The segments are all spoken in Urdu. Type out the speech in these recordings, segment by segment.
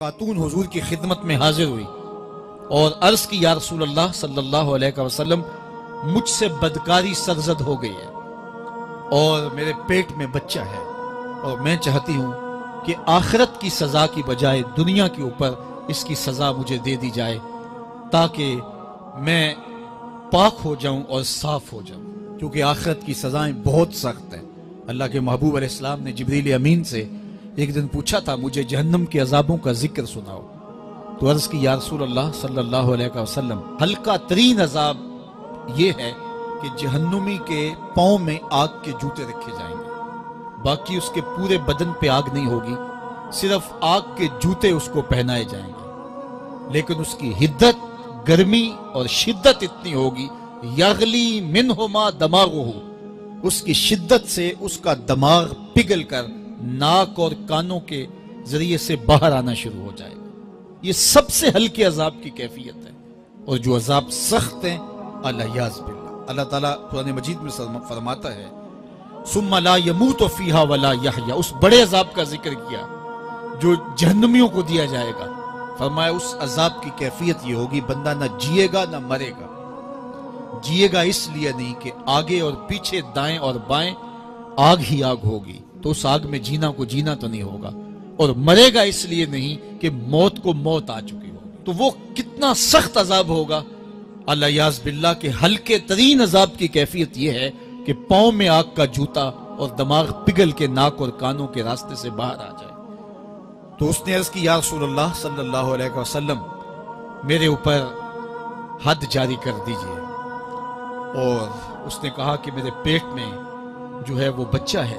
خاتون حضور کی خدمت میں حاضر ہوئی اور عرض کی یا رسول اللہ صلی اللہ علیہ وسلم مجھ سے بدکاری سرزد ہو گئی ہے اور میرے پیٹ میں بچہ ہے اور میں چاہتی ہوں کہ آخرت کی سزا کی بجائے دنیا کے اوپر اس کی سزا مجھے دے دی جائے تاکہ میں پاک ہو جاؤں اور صاف ہو جاؤں، کیونکہ آخرت کی سزائیں بہت سخت ہیں۔ اللہ کے محبوب علیہ السلام نے جبریل امین سے ایک دن پوچھا تھا مجھے جہنم کے عذابوں کا ذکر سناؤ، تو عرض کی یا رسول اللہ صلی اللہ علیہ وسلم ہلکا ترین عذاب یہ ہے کہ جہنمی کے پاؤں میں آگ کے جوتے رکھے جائیں گے، باقی اس کے پورے بدن پہ آگ نہیں ہوگی، صرف آگ کے جوتے اس کو پہنائے جائیں گے، لیکن اس کی حدت، گرمی اور شدت اتنی ہوگی یغلی منہما دماغہ، اس کی شدت سے اس کا دماغ پگھل کر ناک اور کانوں کے ذریعے سے باہر آنا شروع ہو جائے گا۔ یہ سب سے ہلکے عذاب کی کیفیت ہے، اور جو عذاب سخت ہیں الیاذ باللہ، اللہ تعالیٰ قرآن مجید میں فرماتا ہے ثم لا يموت فيها ولا يحيا، اس بڑے عذاب کا ذکر کیا جو جہنمیوں کو دیا جائے گا، فرمایا اس عذاب کی کیفیت یہ ہوگی بندہ نہ جیے گا نہ مرے گا۔ جیے گا اس لیے نہیں کہ آگے اور پیچھے دائیں اور بائیں آگ ہی آگ ہوگی، تو اس آگ میں جینا کو جینا تو نہیں ہوگا، اور مرے گا اس لیے نہیں کہ موت کو موت آ چکی ہوگی۔ تو وہ کتنا سخت عذاب ہوگا الیاذ باللہ کہ ہلکے ترین عذاب کی کیفیت یہ ہے کہ پاؤں میں آگ کا جوتا اور دماغ پگھل کے ناک اور کانوں کے راستے سے باہر آ جائے۔ تو اس نے عرض کی یا رسول اللہ صلی اللہ علیہ وسلم میرے اوپر حد جاری کر دیجئے، اور اس نے کہا کہ میرے پیٹ میں جو ہے وہ بچہ ہے۔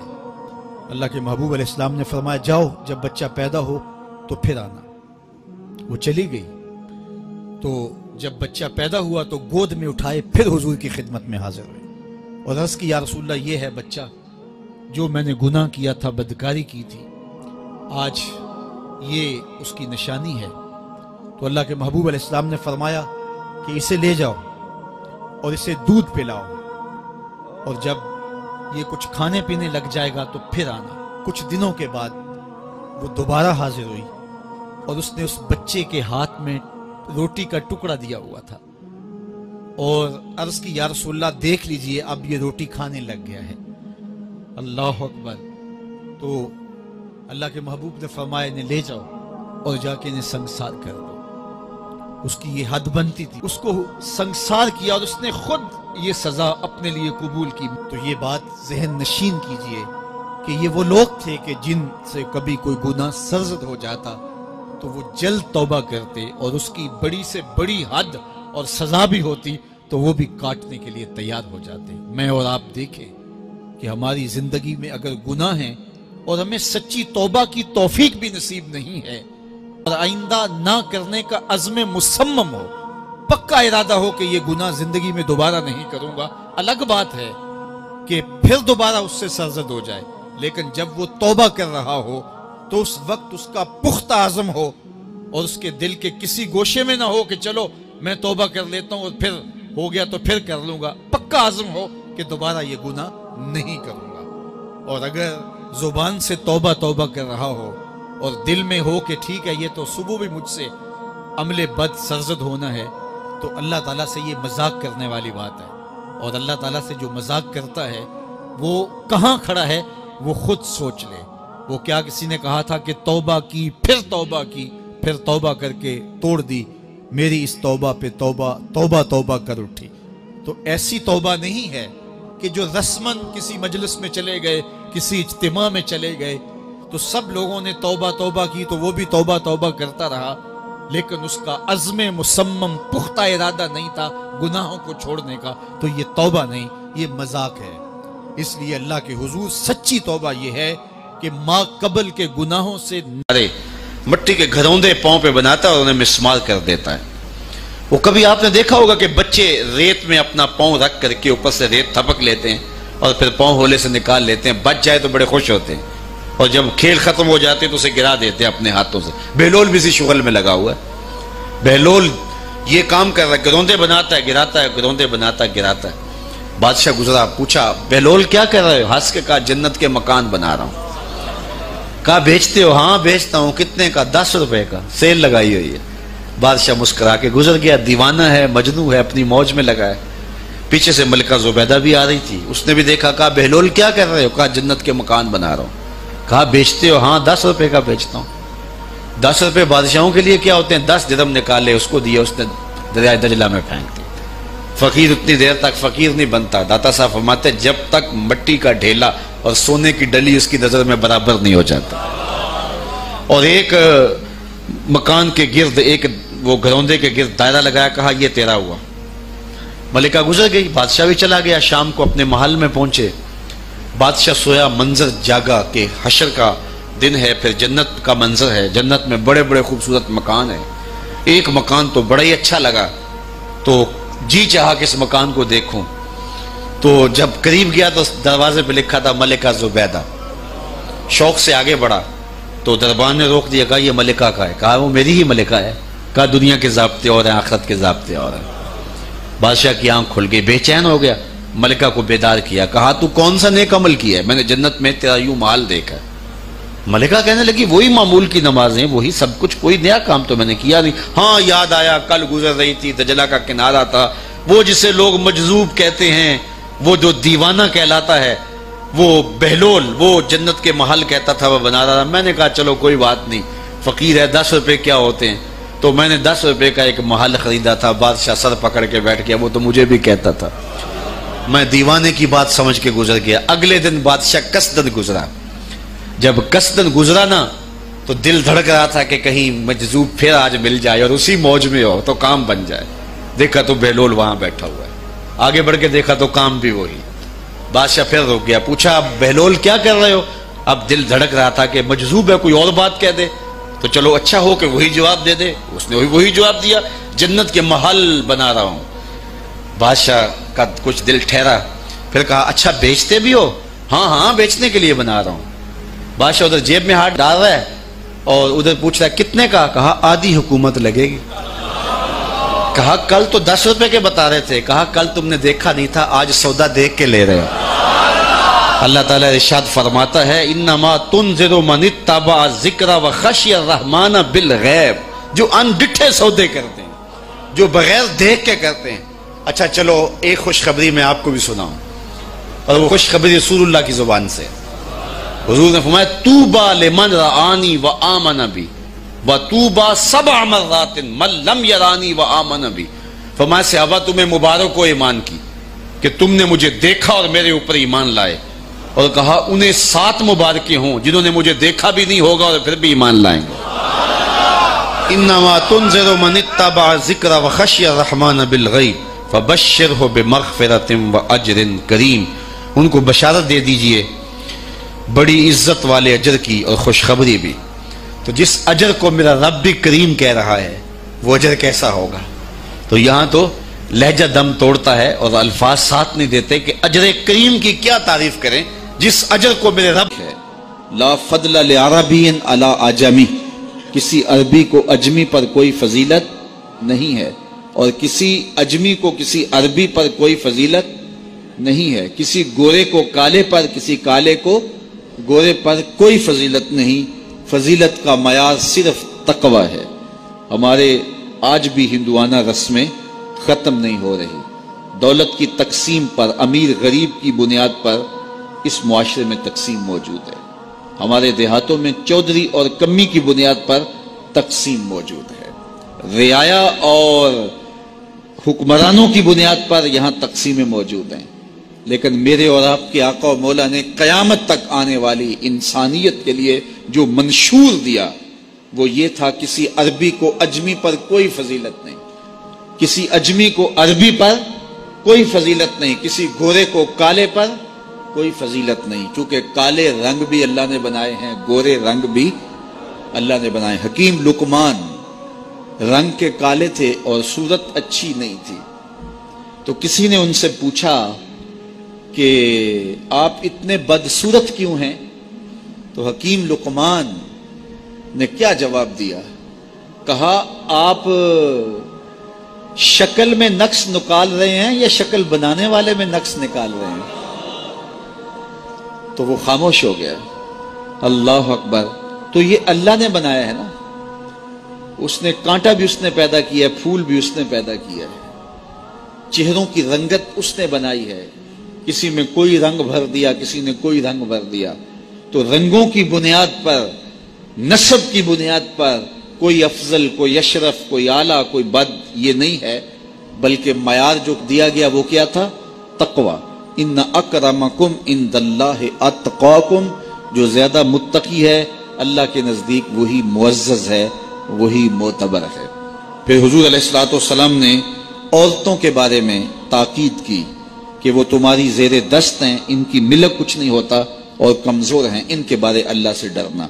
اللہ کے محبوب علیہ السلام نے فرمایا جاؤ جب بچہ پیدا ہو تو پھر آنا۔ وہ چلی گئی، تو جب بچہ پیدا ہوا تو گود میں اٹھائے پھر حضور کی خدمت میں حاضر ہوئے اور عرض کی یا رسول اللہ یہ ہے بچہ جو میں نے گناہ کیا تھا، بدکاری کی تھی، آج یہ اس کی نشانی ہے۔ تو اللہ کے محبوب علیہ السلام نے فرمایا کہ اسے لے جاؤ اور اسے دودھ پلاؤ، اور جب یہ کچھ کھانے پینے لگ جائے گا تو پھر آنا۔ کچھ دنوں کے بعد وہ دوبارہ حاضر ہوئی اور اس نے اس بچے کے ہاتھ میں روٹی کا ٹکڑا دیا ہوا تھا اور عرض کی یا رسول اللہ دیکھ لیجئے اب یہ روٹی کھانے لگ گیا ہے۔ اللہ اکبر۔ تو اللہ کے محبوب نے فرمایا انہیں لے جاؤ اور جا کے انہیں سنگسار کر دو۔ اس کی یہ حد بنتی تھی، اس کو سنگسار کیا اور اس نے خود یہ سزا اپنے لیے قبول کی۔ تو یہ بات ذہن نشین کیجئے کہ یہ وہ لوگ تھے کہ جن سے کبھی کوئی گناہ سرزد ہو جاتا تو وہ جلد توبہ کرتے، اور اس کی بڑی سے بڑی حد اور سزا بھی ہوتی تو وہ بھی کاٹنے کے لیے تیار ہو جاتے۔ میں اور آپ دیکھیں کہ ہماری زندگی میں اگر گناہ ہیں اور ہمیں سچی توبہ کی توفیق بھی نصیب نہیں ہے اور آئندہ نہ کرنے کا عزم مصمم ہو، پکا ارادہ ہو کہ یہ گناہ زندگی میں دوبارہ نہیں کروں گا، الگ بات ہے کہ پھر دوبارہ اس سے سرزد ہو جائے، لیکن جب وہ توبہ کر رہا ہو تو اس وقت اس کا پختہ عزم ہو اور اس کے دل کے کسی گوشے میں نہ ہو کہ چلو میں توبہ کر لیتا ہوں اور پھر ہو گیا تو پھر کر لوں گا، پکا عزم ہو کہ دوبارہ یہ گناہ نہیں کروں گا۔ اور اگر زبان سے توبہ توبہ کر رہا ہو اور دل میں ہو کہ ٹھیک ہے یہ تو صبح بھی مجھ سے عمل بد سرزد ہونا ہے، تو اللہ تعالیٰ سے یہ مذاق کرنے والی بات ہے، اور اللہ تعالیٰ سے جو مذاق کرتا ہے وہ کہاں کھڑا ہے وہ خود سوچ لے۔ وہ کیا کسی نے کہا تھا کہ توبہ کی پھر توبہ کر کے توڑ دی، میری اس توبہ پہ توبہ کر اٹھی۔ تو ایسی توبہ نہیں ہے کہ جو رسماً کسی مجلس میں چلے گئے، کسی اجتماع میں چلے گئے تو سب لوگوں نے توبہ کی تو وہ بھی توبہ کرتا رہا، لیکن اس کا عزم مصمم پختہ ارادہ نہیں تھا گناہوں کو چھوڑنے کا، تو یہ توبہ نہیں، یہ مذاق ہے۔ اس لیے اللہ کے حضور سچی توبہ یہ ہے کہ ماں قبل کے گناہوں سے مٹی کے گھروندے پاؤں پہ بناتا ہے اور انہیں مسمار کر دیتا ہے۔ وہ کبھی آپ نے دیکھا ہوگا کہ بچے ریت میں اپنا پاؤں رکھ کر کے اوپر سے ریت تھپک لیتے ہیں اور پھر پاؤں ہولے سے نکال لیتے ہیں، بچ جائے تو بڑے خوش ہوتے ہیں، اور جب کھیل ختم ہو جاتے ہیں تو اسے گرا دیتے ہیں اپنے ہاتھوں سے۔ بہلول بھی اسی شغل میں لگا ہوا ہے، بہلول یہ کام کر رہا ہے، گروندے بناتا ہے گراتا ہے، گروندے بناتا ہے گراتا ہے۔ بادشاہ گزرا، پوچھا بہلول کیا کر رہے ہو؟ ہنس کے کہا جنت کے مکان بنا رہا ہوں۔ کہا بیچتے ہو؟ ہاں بیچتا ہوں۔ کتنے کا؟ 10 روپے کا، سیل لگائی ہوئی ہے۔ بادشاہ مسکرا کے گزر گیا، دیوانہ ہے، مجنوں ہے، اپنی موج میں لگا ہے۔ پیچھے سے ملکہ زبیدہ بھی آ رہی تھی، اس نے بھی دیکھا، کہا بہلول کیا کر رہے ہو؟ کہا جنت کے مکان بنا رہا ہوں۔ کہا بیچتے ہو؟ ہاں 10 روپے کا بیچتا ہوں۔ 10 روپے بادشاہوں کے لیے کیا ہوتے ہیں؟ 10 درہم نکالے، اس کو دیے، اس نے دریائے دجلہ میں پھینک دی۔ فقیر اتنی دیر تک فقیر نہیں بنتا۔ داتا صاحب فرماتے جب تک مٹی کا ڈھیلا اور سونے کی ڈلی اس کی نظر میں برابر نہیں ہو جاتا۔ اور ایک مکان کے گرد، ایک وہ گھروندے کے گرد دائرہ لگایا، کہا یہ تیرا ہوا۔ ملکہ گزر گئی، بادشاہ بھی چلا گیا۔ شام کو اپنے محل میں پہنچے، بادشاہ سویا، منظر جاگا کہ حشر کا دن ہے، پھر جنت کا منظر ہے، جنت میں بڑے بڑے خوبصورت مکان ہیں۔ ایک مکان تو بڑا ہی اچھا لگا، تو جی چاہا کہ اس مکان کو دیکھوں۔ تو جب قریب گیا تو دروازے پہ لکھا تھا ملکہ زبیدہ۔ شوق سے آگے بڑھا تو دربان نے روک دیا، کہا یہ ملکہ کا ہے؟ کہا وہ میری ہی ملکہ ہے۔ کہا دنیا کے ضابطے اور ہیں، آخرت کے ضابطے اور ہیں۔ بادشاہ کی آنکھ کھل گئی، بے چین ہو گیا، ملکہ کو بیدار کیا، کہا تو کون سا نیک عمل کیا ہے؟ میں نے جنت میں تیرا یوں محل دیکھا۔ ملکہ کہنے لگی وہی معمول کی نمازیں، وہی سب کچھ، کوئی نیا کام تو میں نے کیا نہیں۔ ہاں یاد آیا، کل گزر رہی تھی، دجلہ کا کنارہ تھا، وہ جسے لوگ مجذوب کہتے ہیں، وہ جو دیوانہ کہلاتا ہے، وہ بہلول، وہ جنت کے محل کہتا تھا، وہ بنا رہا تھا۔ میں نے کہا چلو کوئی بات نہیں، فقیر ہے، 10 روپے کیا ہوتے ہیں؟ تو میں نے 10 روپے کا ایک محل خریدا تھا۔ بادشاہ سر پکڑ کے بیٹھ گیا، وہ تو مجھے بھی کہتا تھا۔ میں دیوانے کی بات سمجھ کے گزر گیا۔ اگلے دن بادشاہ قصدن گزرا۔ جب قصدن گزرا نا تو دل دھڑک رہا تھا کہ کہیں مجذوب پھر آج مل جائے اور اسی موج میں ہو تو کام بن جائے۔ دیکھا تو بہلول وہاں بیٹھا ہوا ہے، آگے بڑھ کے دیکھا تو کام بھی وہی۔ بادشاہ پھر رک گیا، پوچھا بہلول کیا کر رہے ہو؟ اب دل دھڑک رہا تھا کہ مجذوب ہے، کوئی اور بات کہہ دے تو چلو اچھا ہو کہ وہی جواب دے دے۔ اس نے وہی جواب دیا، جنت کے محل بنا رہا ہوں۔ بادشاہ کا کچھ دل ٹھہرا، پھر کہا اچھا بیچتے بھی ہو؟ ہاں ہاں بیچنے کے لیے بنا رہا ہوں۔ بادشاہ ادھر جیب میں ہاتھ ڈال رہا ہے اور ادھر پوچھ رہا ہے کتنے کا؟ کہا آدھی حکومت لگے گی۔ کہا کل تو 10 روپے کے بتا رہے تھے۔ کہا کل تم نے دیکھا نہیں تھا، آج سودا دیکھ کے لے رہے ہو۔ اللہ تعالیٰ ارشاد فرماتا ہے انما تنذر من اتبع ذکر وخشی الرحمن بالغیب، جو ان ڈٹھے سودے کرتے ہیں، جو بغیر دیکھ کے کرتے ہیں۔ اچھا چلو ایک خوشخبری میں آپ کو بھی سناؤں، اور وہ خوشخبری رسول اللہ کی زبان سے۔ حضور نے فرمایا طوبی لمن رآنی وآمن بی وطوبی 7 مرات من لم یرانی وآمن بی۔ فرمایا صحابہ تمہیں مبارک ہو ایمان کی کہ تم نے مجھے دیکھا اور میرے اوپر ایمان لائے، اور کہا انہیں 7 مبارکیں ہوں جنہوں نے مجھے دیکھا بھی نہیں ہوگا اور پھر بھی ایمان لائیں گے۔ انما تنذر من اتبع ذکر وخشی الرحمن بالغیب فبشرہ بمغفرۃ واجر کریم۔ ان کو بشارت دے دیجئے بڑی عزت والے اجر کی اور خوشخبری بھی۔ تو جس اجر کو میرا رب بھی کریم کہہ رہا ہے وہ اجر کیسا ہوگا؟ تو یہاں تو لہجہ دم توڑتا ہے اور الفاظ ساتھ نہیں دیتے کہ اجر کریم کی کیا تعریف کریں جس اجر کو میرے رب ہے۔ لا فضل لعربی علی اعجمی، کسی عربی کو اجمی پر کوئی فضیلت نہیں ہے، اور کسی اجمی کو کسی عربی پر کوئی فضیلت نہیں ہے۔ کسی گورے کو کالے پر، کسی کالے کو گورے پر کوئی فضیلت نہیں۔ فضیلت کا معیار صرف تقوی ہے۔ ہمارے آج بھی ہندوانہ رسمیں ختم نہیں ہو رہی۔ دولت کی تقسیم پر، امیر غریب کی بنیاد پر اس معاشرے میں تقسیم موجود ہے۔ ہمارے دیہاتوں میں چودھری اور کمی کی بنیاد پر تقسیم موجود ہے۔ رعایا اور حکمرانوں کی بنیاد پر یہاں تقسیمیں موجود ہیں، لیکن میرے اور آپ کے آقا و مولا نے قیامت تک آنے والی انسانیت کے لیے جو منشور دیا وہ یہ تھا کسی عربی کو اجمی پر کوئی فضیلت نہیں، کسی اجمی کو عربی پر کوئی فضیلت نہیں، کسی گورے کو کالے پر کوئی فضیلت نہیں، کیونکہ کالے رنگ بھی اللہ نے بنائے ہیں، گورے رنگ بھی اللہ نے بنائے۔ حکیم لقمان رنگ کے کالے تھے اور صورت اچھی نہیں تھی، تو کسی نے ان سے پوچھا کہ آپ اتنے بدصورت کیوں ہیں؟ تو حکیم لقمان نے کیا جواب دیا؟ کہا آپ شکل میں نقص نکال رہے ہیں یا شکل بنانے والے میں نقص نکال رہے ہیں؟ تو وہ خاموش ہو گیا۔ اللہ اکبر. تو یہ اللہ نے بنایا ہے نا, اس نے کانٹا بھی اس نے پیدا کیا ہے, پھول بھی اس نے پیدا کیا ہے, چہروں کی رنگت اس نے بنائی ہے, کسی میں کوئی رنگ بھر دیا, کسی نے کوئی رنگ بھر دیا. تو رنگوں کی بنیاد پر, نسب کی بنیاد پر کوئی افضل, کوئی اشرف, کوئی اعلیٰ, کوئی بد, یہ نہیں ہے, بلکہ معیار جو دیا گیا وہ کیا تھا؟ تقوی. ان اکرمکم عند اللہ اتقاکم, جو زیادہ متقی ہے اللہ کے نزدیک وہی معزز ہے, وہی معتبر ہے. پھر حضور علیہ الصلوۃ والسلام نے عورتوں کے بارے میں تاکید کی کہ وہ تمہاری زیر دست ہیں, ان کی ملک کچھ نہیں ہوتا اور کمزور ہیں, ان کے بارے اللہ سے ڈرنا.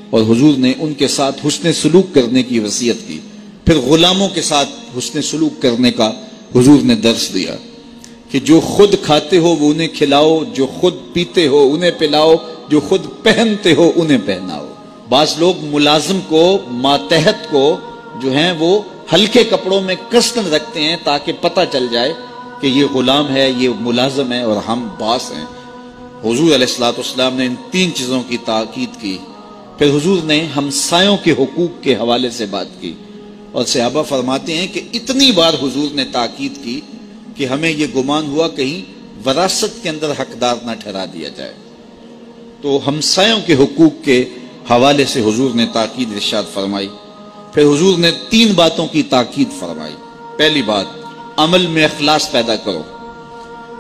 اور حضور نے ان کے ساتھ حسن سلوک کرنے کی وصیت کی. پھر غلاموں کے ساتھ حسن سلوک کرنے کا حضور نے درس دیا کہ جو خود کھاتے ہو وہ انہیں کھلاؤ, جو خود پیتے ہو انہیں پلاؤ, جو خود پہنتے ہو انہیں پہناؤ. بعض لوگ ملازم کو, ماتحت کو جو ہیں وہ ہلکے کپڑوں میں کسن رکھتے ہیں تاکہ پتہ چل جائے کہ یہ غلام ہے, یہ ملازم ہے اور ہم باس ہیں. حضور علیہ الصلوۃ والسلام نے ان 3 چیزوں کی تاکید کی. پھر حضور نے ہمسایوں کے حقوق کے حوالے سے بات کی, اور صحابہ فرماتے ہیں کہ اتنی بار حضور نے تاکید کی کہ ہمیں یہ گمان ہوا کہیں وراثت کے اندر حقدار نہ ٹھہرا دیا جائے. تو ہمسایوں کے حقوق کے حوالے سے حضور نے تاکید ارشاد فرمائی. پھر حضور نے 3 باتوں کی تاکید فرمائی. پہلی بات, عمل میں اخلاص پیدا کرو,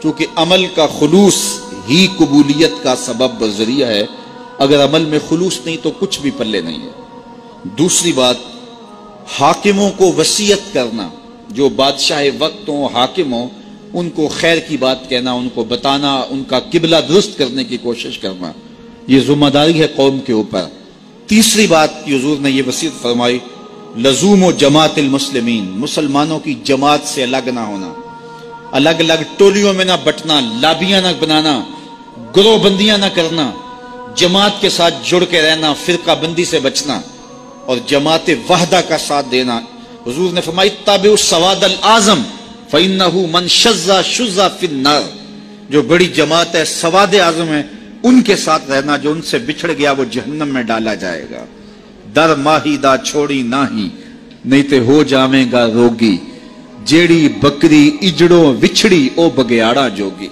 چونکہ عمل کا خلوص ہی قبولیت کا سبب و ذریعہ ہے. اگر عمل میں خلوص نہیں تو کچھ بھی پلے نہیں ہے. دوسری بات, حاکموں کو وصیت کرنا, جو بادشاہ وقت ہوں, حاکم ہوں, ان کو خیر کی بات کہنا, ان کو بتانا, ان کا قبلہ درست کرنے کی کوشش کرنا, یہ ذمہ داری ہے قوم کے اوپر. تیسری بات کی حضور نے یہ وصیت فرمائی, لزوم و جماعت المسلمین, مسلمانوں کی جماعت سے الگ نہ ہونا, الگ الگ ٹولیوں میں نہ بٹنا, لابیاں نہ بنانا, گروہ بندیاں نہ کرنا, جماعت کے ساتھ جڑ کے رہنا, فرقہ بندی سے بچنا اور جماعت وحدہ کا ساتھ دینا. حضور نے فرمائی, تابع السواد الاعظم فإنہ من شذ شذ فی النار, جو بڑی جماعت ہے, سواد اعظم ہے, ان کے ساتھ رہنا, جو ان سے بچھڑ گیا وہ جہنم میں ڈالا جائے گا. در ماہی دا چھوڑی ناہی, نہیں تے ہو جاویں گا روگی, جیڑی بکری اجڑوں وچھڑی او بگیاڑا جوگی.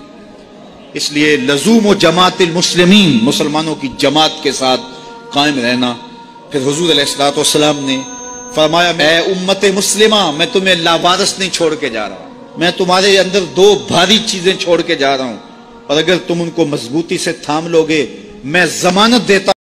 اس لیے لزوم و جماعت المسلمین, مسلمانوں کی جماعت کے ساتھ قائم رہنا. پھر حضور علیہ الصلوۃ والسلام نے فرمایا, اے امت مسلمہ, میں تمہیں لاوارث نہیں چھوڑ کے جا رہا, میں تمہارے اندر 2 بھاری چیزیں چھوڑ کے جا رہا ہوں, اور اگر تم ان کو مضبوطی سے تھام لوگے میں ضمانت دیتا